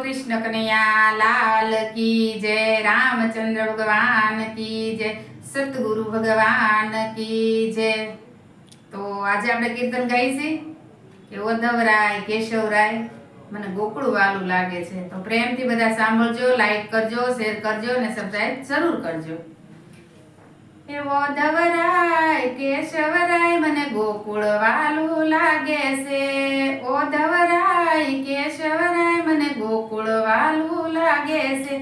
कृष्ण कन्हैया लाल की जय। रामचंद्र भगवान की जय। सतगुरु भगवान की जय। तो आज આપણે કીર્તન ગાઈ છે કે ઓધવરાય કેશવરાય મને ગોકળું વાલું લાગે છે। તો પ્રેમથી બધા સાંભળજો, લાઈક કરજો, શેર કરજો અને સબસ્ક્રાઇબ જરૂર કરજો। એ ઓધવરાય કેશવરાય મને ગોકુળ વાલું લાગે છે। ઓધવરાય કેશવરાય મને ગોકુળ વાલું લાગે છે।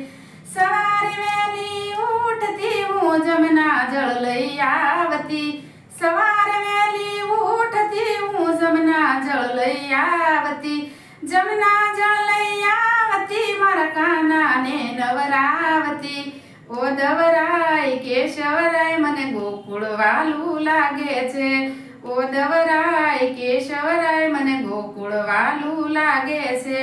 સવારે વહેલી ઉઠતી હું જમના જળ લઈ આવતી। સવારે વહેલી ઉઠતી હું જમના જળ લઈ આવતી। જમના જળ લઈ આવતી મારા કાનાને નવરાવતી। ઓધવરાય કેશવરાય મને ગોકુળ વાલું લાગે છે। ઓધવરાય કેશવરાય મને ગોકુળ વાલું લાગે છે।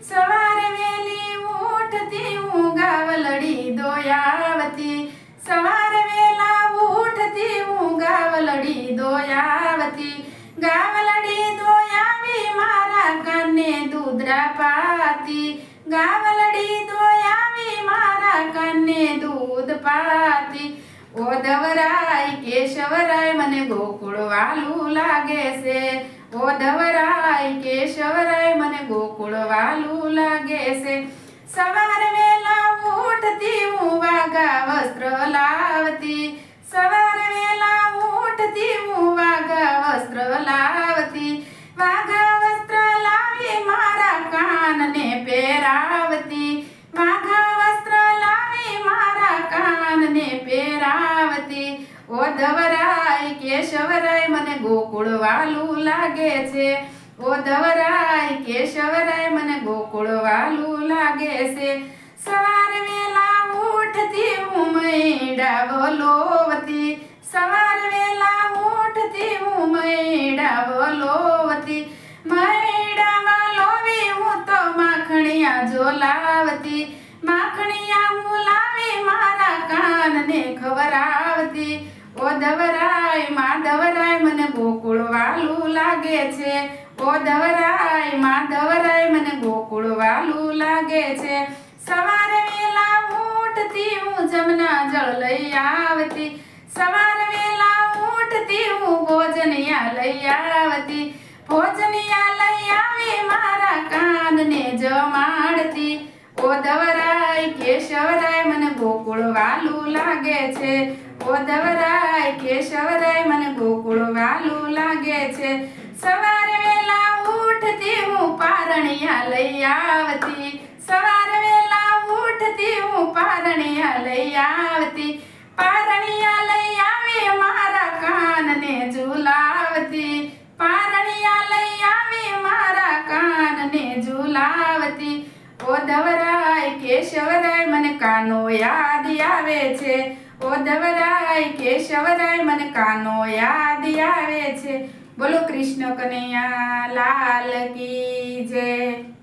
સવારે વહેલી ઉઠતી હું ગાવલડી દોયાવતી। સવારે વહેલા ઉઠતી હું ગાવલડી દોયાવતી। ગાવલડી દોયાવી મારા કાને દૂધરા પાતી। ગાવલડી દોયાવી મારા કાને દૂધ પાતી। ઓધવરાય કેશવરાય મને ગોકુળ વાલું લાગે છે। ઓધવરાય કેશવરાય મને ગોકુળ વાલું લાગે છે। સવારે વહેલા ઉઠતી હું વાઘા વસ્ત્ર લાવતી। સવારે વહેલા ઉઠતી હું વાઘા વસ્ત્ર લાવતી। વાઘા વસ્ત્ર લાવી મારા કાનને પહેરાવતી। વાઘા વસ્ત્ર લાવી મારા કાનને પહેરાવતી। ઓધવરાય કેશવરાય મને ગોકુળ વાલું લાગે છે। ઓધવરાય કેશવરાય મને ગોકુળ વાલું લાગે છે। સવારે વહેલા ઉઠતી હું મૈડા વલોવતી। સવારે વહેલા ઉઠતી હું મૈડા વલોવતી। મૈડા વલોવી હું તો માખણિયા ઝોલાવતી। માખણિયા હું લાવી મારા કાનને ખવરાવતી। ઓધવરાય માધવરાય મને ગોકુળ વાલું લાગે છે। ઓધવરાય માધવરાય મને ગોકુળ વાલું લાગે છે। સવારે વહેલા ઉઠતી હું જમના જળ લઈ આવતી। સવારે વહેલા ઉઠતી હું ભોજનિયા લઈ આવતી। ભોજનિયા લઈ આવી મારા કાનને જમાડતી। ઓધવરાય કેશવરાય મને ગોકુળ વાલું લાગે છે। ઓધવરાય કેશવરાય મને ગોકુળ વાલું લાગે છે। સવારે વહેલા ઉઠતી હું પારણિયા લઈ આવતી। સવારે વહેલા ઉઠતી હું પારણિયા લઈ આવતી। પારણિયા લઈ આવી મારા કાનને ઝુલાવતી। પારણિયા લઈ આવી મારા કાનને ઝુલાવતી। ઓધવરાય કેશવરાય મને કાનો યાદ આવે છે। ઓધવરાય કેશવરાય મને કાનો યાદ આવે છે। બોલો કૃષ્ણ કનૈયા લાલ કી જય।